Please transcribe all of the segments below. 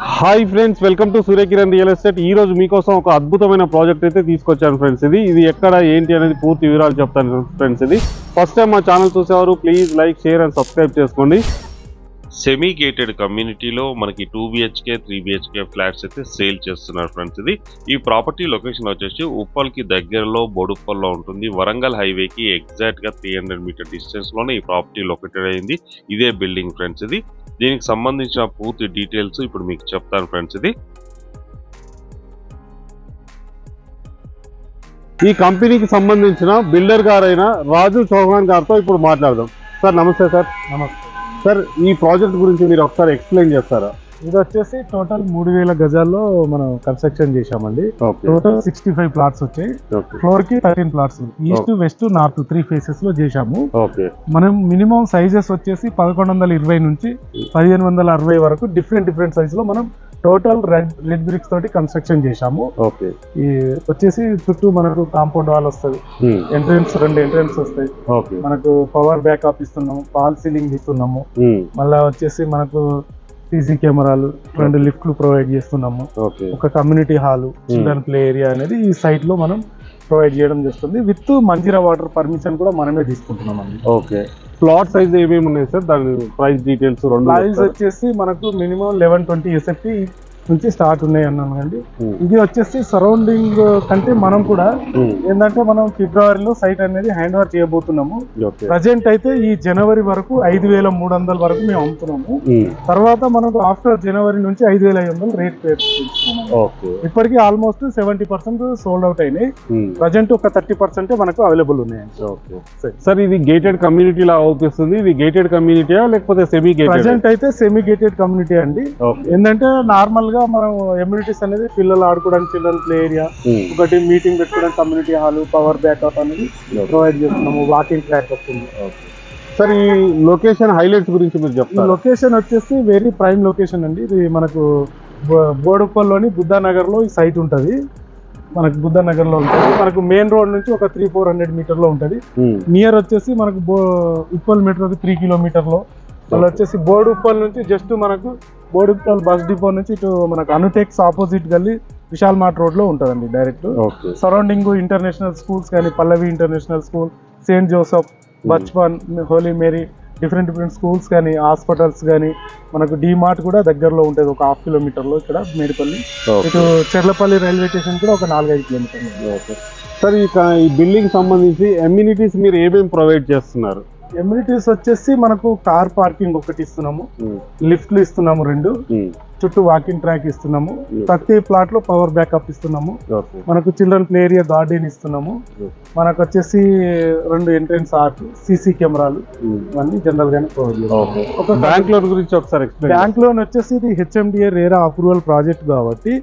Hi friends, welcome to Surya Kiran real estate. ఈ రోజు మీకోసం ఒక అద్భుతమైన ప్రాజెక్ట్ అయితే తీసుకొచ్చాను ఫ్రెండ్స్. ఇది ఎక్కడ ఏంటి అనేది పూర్తి వివరాలు చెప్తాను ఫ్రెండ్స్. ఇది ఫస్ట్ టైం మా ఛానల్ చూసేవారు please like, share and subscribe చేసుకోండి. సెమీ గేటెడ్ కమ్యూనిటీలో మనకి 2 BHK 3 BHK ఫ్లాట్స్ అయితే సేల్ చేస్తున్నారు ఫ్రెండ్స్. ఈ ప్రాపర్టీ లొకేషన్ వచ్చేసి ఉప్పల్కి దగ్గరలో బోడుప్పల్లో ఉంటుంది. వరంగల్ హైవేకి ఎగ్జాక్ట్ గా 300 మీటర్ డిస్టెన్స్ లోనే ఈ ప్రాపర్టీ లొకేటెడ్ అయింది. ఇదే బిల్డింగ్ ఫ్రెండ్స్. దీనికి సంబంధించిన పూర్తి డీటెయిల్స్ ఇప్పుడు మీకు చెప్తాను ఫ్రెండ్స్. ఈ కంపెనీకి సంబంధించిన బిల్డర్ గారైన రాజు చౌహాన్ గారితో ఇప్పుడు మాట్లాడదాం. సార్ నమస్తే. సార్ నమస్తే సార్, ఈ ప్రాజెక్ట్ గురించి మీరు ఒకసారి ఎక్స్ప్లెయిన్ చేస్తారా? ఇది వచ్చేసి టోటల్ 3000 గజాల్లో మనం కన్స్ట్రక్షన్ చేశామండి. ఓకే. టోటల్ 65 ప్లాట్స్ వచ్చాయి. ఓకే. ఫ్లోర్ కి 13 plots, east west north 3 faces లో చేశాము. ఓకే. మనం మినిమం సైజెస్ వచ్చేసి 1120 నుంచి 1560 వరకు డిఫరెంట్ సైజ్ లో మనం టోటల్ రెడ్ బ్రిక్స్ తోటి కన్స్ట్రక్షన్ చేశాము. ఓకే. ఈ వచ్చేసి చుట్టూ మనకు కాంపౌండ్ వాల్ వస్తుంది, రెండు ఎంట్రెన్స్ వస్తాయి. ఓకే. మనకు పవర్ బ్యాకప్ ఇస్తున్నాము, ఫాల్ సీలింగ్ ఇస్తున్నాము. మళ్ళా వచ్చేసి మనకు సీసీ కెమెరాలు, 2 లిఫ్ట్లు ప్రొవైడ్ చేస్తున్నాము. ఒక community hall, children play area అనేది ఈ సైట్ లో మనం ప్రొవైడ్ చేయడం చేస్తుంది. విత్ మంజీరా వాటర్ పర్మిషన్ కూడా మనమే తీసుకుంటున్నాం అండి. ఓకే. ప్లాట్ సైజ్ ఏమేమి ఉన్నాయి సార్? దాని ప్రైస్ డీటెయిల్స్ ప్రైస్ వచ్చేసి మనకు మినిమం 1120 SFT నుంచి స్టార్ట్ ఉన్నాయి అన్నానండి. ఇది వచ్చేసి సరౌండింగ్ కంటే మనం కూడా ఏంటంటే మనం ఫిబ్రవరిలో సైట్ అనేది హ్యాండ్ ఓవర్ చేయబోతున్నాము. ప్రజెంట్ అయితే ఈ జనవరి వరకు 5300 వరకు మేము అమ్ముతున్నాము. తర్వాత మనకు ఆఫ్టర్ జనవరి నుంచి 5500 రేట్ పెట్టుకుంటున్నాము. ఇప్పటికీ ఆల్మోస్ట్ 70% సోల్డ్ అవుట్ అయినాయి. ప్రజెంట్ ఒక 30% మనకు అవైలబుల్ ఉన్నాయి. సార్, ఇది గేటెడ్ కమ్యూనిటీ లా అవుపిస్తుంది. ఇది గేటెడ్ కమ్యూనిటీయా లేకపోతే సెమీ గేటెడ్? ప్రజెంట్ అయితే సెమీ గేటెడ్ కమ్యూనిటీ అండి. ఏంటంటే నార్మల్ గా మనం ఎమ్యూనిటీస్ అనేది పిల్లలు ఆడుకోవడానికి చిల్డ్రన్ ప్లే ఏరియా, ఒకటి మీటింగ్ పెట్టుకోవడానికి కమ్యూనిటీ హాల్, పవర్ బ్యాకప్ అనేది ప్రొవైడ్ చేస్తున్నాము. వాకింగ్ ట్రాక్ వస్తుంది. సార్, ఈ లొకేషన్ హైలైట్స్ గురించి మీరు చెప్తారు? లొకేషన్ వచ్చేసి వెరీ ప్రైమ్ లొకేషన్ అండి. ఇది మనకు బోడుప్పల్లోని బుద్ధానగర్ లో ఈ సైట్ ఉంటుంది. మనకు బుద్ధానగర్ లో ఉంటుంది. మనకు మెయిన్ రోడ్ నుంచి ఒక 300-400 మీటర్ లో ఉంటుంది. నియర్ వచ్చేసి మనకు ఉప్పల్ మెట్రోకి 3 కిలోమీటర్ లో. మళ్ళీ వచ్చేసి బోడుప్పల్ నుంచి జస్ట్ మనకు బోడుప్పల్ బస్ డిపో నుంచి ఇటు మనకు అనుటెక్స్ ఆపోజిట్ గల్లీ విశాల్ మార్ట్ రోడ్ లో ఉంటుందండి డైరెక్ట్. సరౌండింగ్ ఇంటర్నేషనల్ స్కూల్స్ కానీ, Pallavi international school, Saint Joseph, Bachpan, Holy Mary, different schools కానీ, హాస్పిటల్స్ కానీ, మనకు డిమార్ట్ కూడా దగ్గరలో ఉంటుంది ఒక 1/2 కిలోమీటర్ లో. ఇక్కడ మేడిపల్లి, ఇటు చెర్లపల్లి రైల్వే స్టేషన్ కూడా ఒక 4-5 కిలోమీటర్లు. సార్, ఈ బిల్డింగ్ సంబంధించి ఎమ్యూనిటీస్ మీరు ఏమేమి ప్రొవైడ్ చేస్తున్నారు? ఎమ్యూనిటీస్ వచ్చేసి మనకు కార్ పార్కింగ్ ఒకటి ఇస్తున్నాము, లిఫ్ట్లు ఇస్తున్నాము 2, చుట్టూ వాకింగ్ ట్రాక్ ఇస్తున్నాము, ప్రతి ప్లాట్ లో పవర్ బ్యాకప్ ఇస్తున్నాము. మనకు చిల్డ్రన్ ప్లే ఏరియా గార్డెన్ ఇస్తున్నాము. మనకు వచ్చేసి 2 ఎంట్రెన్స్ ఆర్ట్, సీసీ కెమెరాలు, ఇవన్నీ జనరల్ గానే ప్రొవైడ్ చేస్తాం. బ్యాంక్ లోన్ గురించి ఒకసారి బ్యాంక్ లోన్ వచ్చేసి ఇది HMDA రేరా అప్రూవల్ ప్రాజెక్ట్ కాబట్టి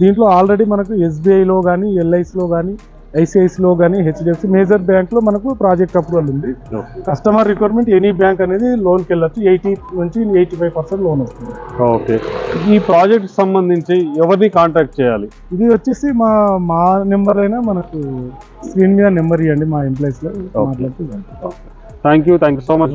దీంట్లో ఆల్రెడీ మనకు SBI లో కానీ, LIC లో కానీ, ICICI లో కానీ, HDFC మేజర్ బ్యాంక్ లో మనకు ప్రాజెక్ట్ అప్రూవల్ ఉంది. కస్టమర్ రిక్వైర్మెంట్ ఎనీ బ్యాంక్ అనేది లోన్కి వెళ్ళొచ్చు. 80 నుంచి 85% లోన్ వస్తుంది. ఓకే. ఈ ప్రాజెక్ట్ సంబంధించి ఎవరిని కాంటాక్ట్ చేయాలి? ఇది వచ్చేసి మా నెంబర్ అయినా మనకు స్క్రీన్ మీద నెంబర్ ఇవ్వండి, మా ఎంప్లాయీస్ లో మాట్లాడుతూ. Thank you so much.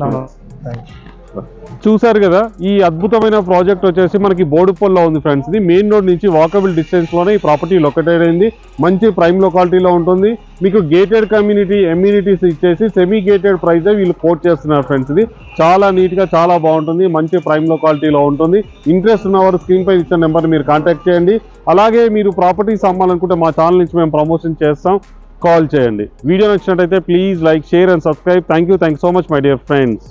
చూసారు కదా, ఈ అద్భుతమైన ప్రాజెక్ట్ వచ్చేసి మనకి బోడుప్పల్లో ఉంది ఫ్రెండ్స్. ఇది మెయిన్ రోడ్ నుంచి వాకబుల్ డిస్టెన్స్ లోనే ఈ ప్రాపర్టీ లొకేటెడ్ అయింది. మంచి ప్రైమ్ లొకాలిటీలో ఉంటుంది. మీకు గేటెడ్ కమ్యూనిటీ ఎమ్యూనిటీస్ ఇచ్చేసి సెమీ గేటెడ్ ప్రైజే వీళ్ళు కోట్ చేస్తున్నారు ఫ్రెండ్స్. ఇది చాలా నీట్ గా చాలా బాగుంటుంది. మంచి ప్రైమ్ లొకాలిటీలో ఉంటుంది. ఇంట్రెస్ట్ ఉన్నవారు స్క్రీన్ పై ఇచ్చిన నెంబర్ మీరు కాంటాక్ట్ చేయండి. అలాగే మీరు ప్రాపర్టీస్ అమ్మాలనుకుంటే మా ఛానల్ నుంచి మేము ప్రమోషన్ చేస్తాం, కాల్ చేయండి. వీడియో నచ్చినట్టయితే please like, share and subscribe. Thank you so much my dear friends.